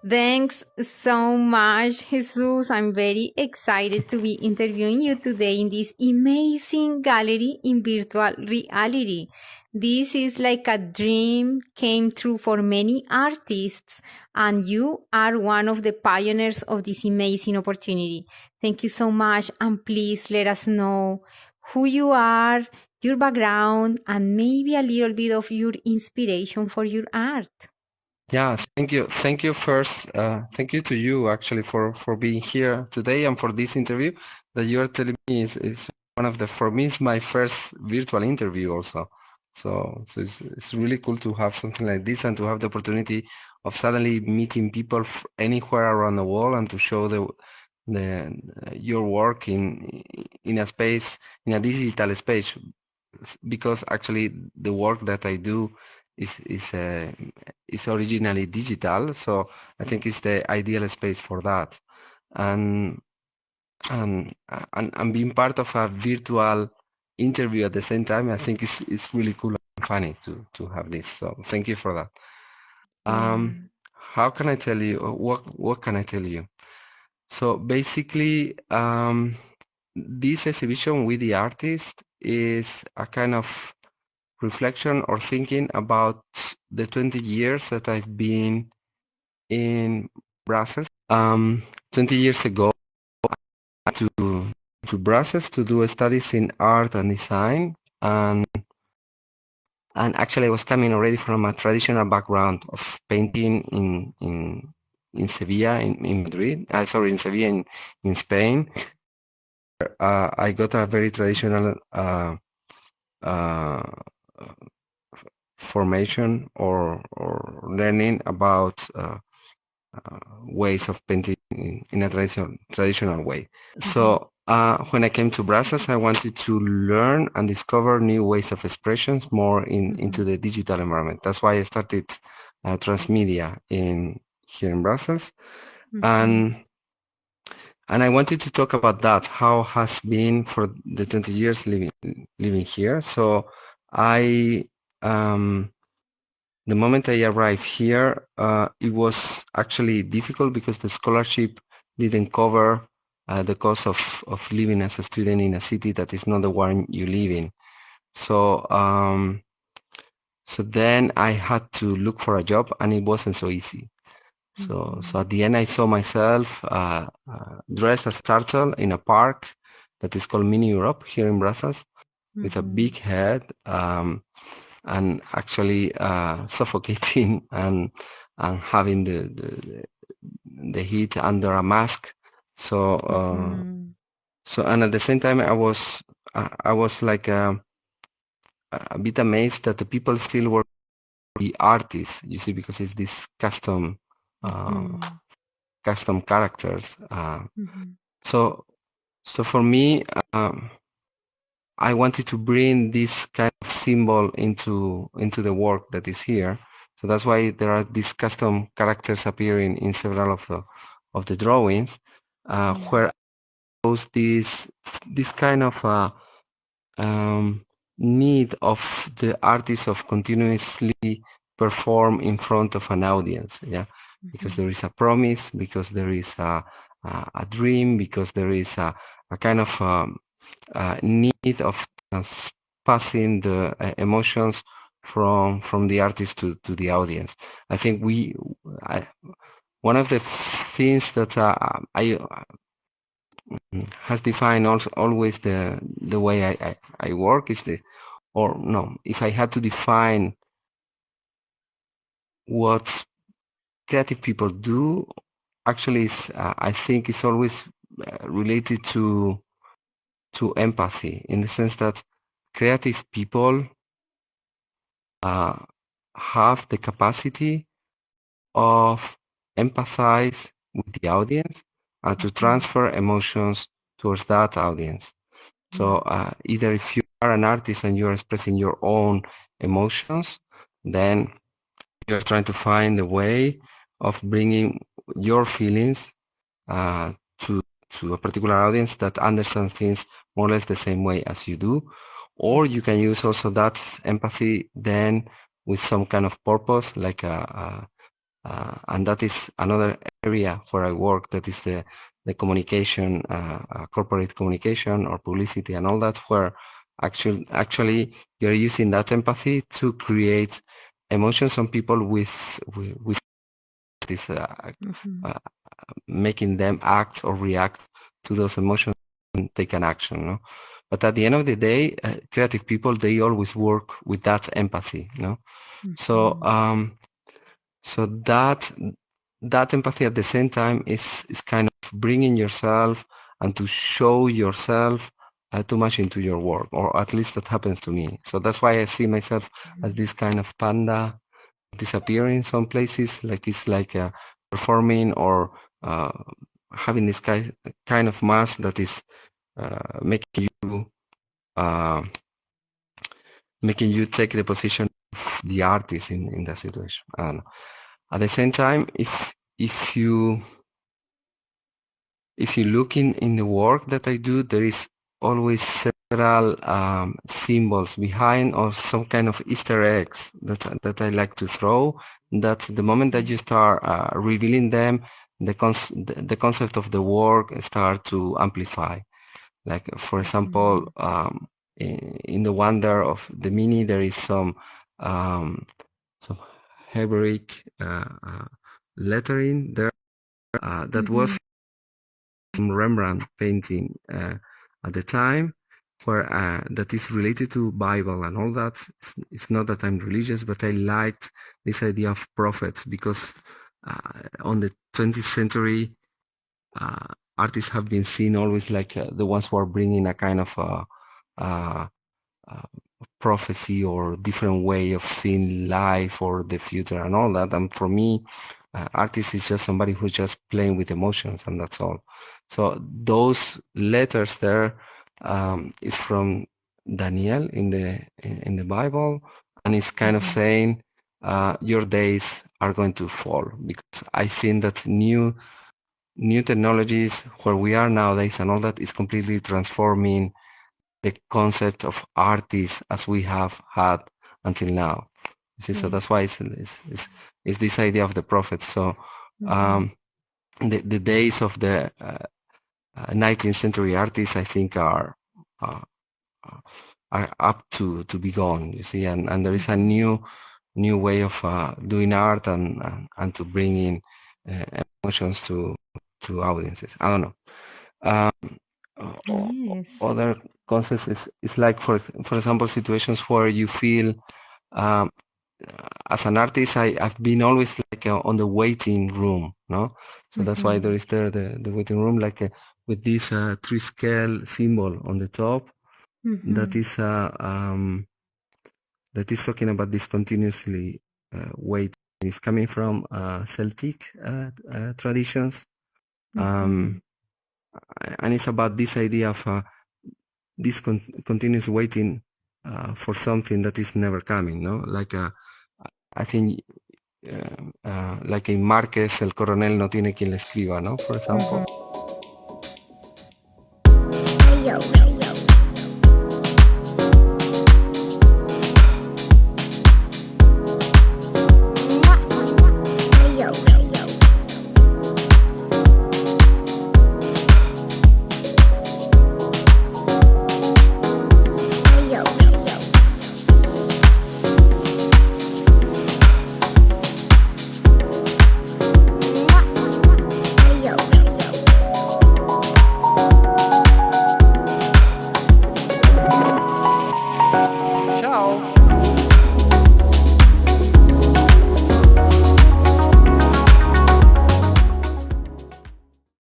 Thanks so much, Jesus. I'm very excited to be interviewing you today in this amazing gallery in virtual reality. This is like a dream came true for many artists, and you are one of the pioneers of this amazing opportunity. Thank you so much, and please let us know who you are, your background, and maybe a little bit of your inspiration for your art. Yeah, thank you. Thank you first. Thank you to you actually for being here today and for this interview that you are telling me is one of the, for me, it's my first virtual interview also. So it's really cool to have something like this and to have the opportunity of suddenly meeting people anywhere around the world and to show the your work in a space, in a digital space, because actually the work that I do is originally digital, so I think it's the ideal space for that. And and being part of a virtual interview at the same time, I think is really cool and funny to have this. So thank you for that. Yeah. How can I tell you? What can I tell you? So basically, this exhibition with the artist is a kind of reflection or thinking about the 20 years that I've been in Brussels. 20 years ago, I went to Brussels to do studies in art and design, and actually I was coming already from a traditional background of painting in Sevilla, in Madrid. Sorry, in Sevilla, in Spain. I got a very traditional uh, formation or learning about ways of painting in a traditional way. So when I came to Brussels, I wanted to learn and discover new ways of expressions more into the digital environment. That's why I started transmedia here in Brussels, and I wanted to talk about that, how has been for the 20 years living here. So I the moment I arrived here, it was actually difficult because the scholarship didn't cover the cost of living as a student in a city that is not the one you live in. So so then I had to look for a job, and it wasn't so easy. So at the end, I saw myself dressed as a turtle in a park that is called Mini Europe here in Brussels, with a big head, and actually suffocating and having the heat under a mask. So so, and at the same time, I was like a bit amazed that the people still were the artists, you see, because it's this custom characters. So for me, I wanted to bring this kind of symbol into the work that is here. So that's why there are these custom characters appearing in several of the drawings, where I shows this kind of need of the artist of continuously perform in front of an audience. Yeah, because there is a promise, because there is a dream, because there is a kind of need of passing the emotions from the artist to the audience. I think one of the things that I has defined also always the way I work is the, or no, if I had to define what creative people do, actually is I think it's always related to empathy, in the sense that creative people have the capacity of empathize with the audience and to transfer emotions towards that audience. So either if you are an artist and you're expressing your own emotions, then you're trying to find a way of bringing your feelings to a particular audience that understands things more or less the same way as you do. Or you can use also that empathy then with some kind of purpose, like and that is another area where I work. That is the communication, corporate communication or publicity and all that, where actually you're using that empathy to create emotions on people with this making them act or react to those emotions and take an action. No? But at the end of the day, creative people, they always work with that empathy. No? So so that empathy at the same time is kind of bringing yourself and to show yourself too much into your work, or at least that happens to me. So that's why I see myself as this kind of panda disappearing in some places, like it's like performing or having this kind of mask that is making you take the position of the artist in that situation. And at the same time, if you look in the work that I do, there is always several symbols behind, or some kind of Easter eggs that I like to throw. That the moment that you start revealing them, the concept of the work start to amplify. Like for example, in the wonder of the mini, there is some Hebrewic lettering there that was some Rembrandt painting at the time, where that is related to Bible and all that. It's not that I'm religious, but I liked this idea of prophets, because on the 20th century, artists have been seen always like the ones who are bringing a kind of prophecy or different way of seeing life or the future and all that. And for me, artist is just somebody who's just playing with emotions, and that's all. So those letters there is from Daniel in the Bible, and it's kind of saying your days are going to fall, because I think that new technologies where we are nowadays and all that is completely transforming the concept of artists as we have had until now. See, so that's why it's this idea of the prophets. So the days of the 19th century artists, I think, are up to be gone. You see, and there is a new way of doing art and to bring in emotions to audiences. I don't know. Yes. Other concepts is like for example, situations where you feel as an artist, I've been always like on the waiting room, no? So that's why there is the waiting room, like with this 3 scale symbol on the top. That is talking about this continuously waiting. It's coming from Celtic traditions, and it's about this idea of this continuous waiting for something that is never coming, no? Like I think like in Márquez, el coronel no tiene quien le escriba, ¿no? For example.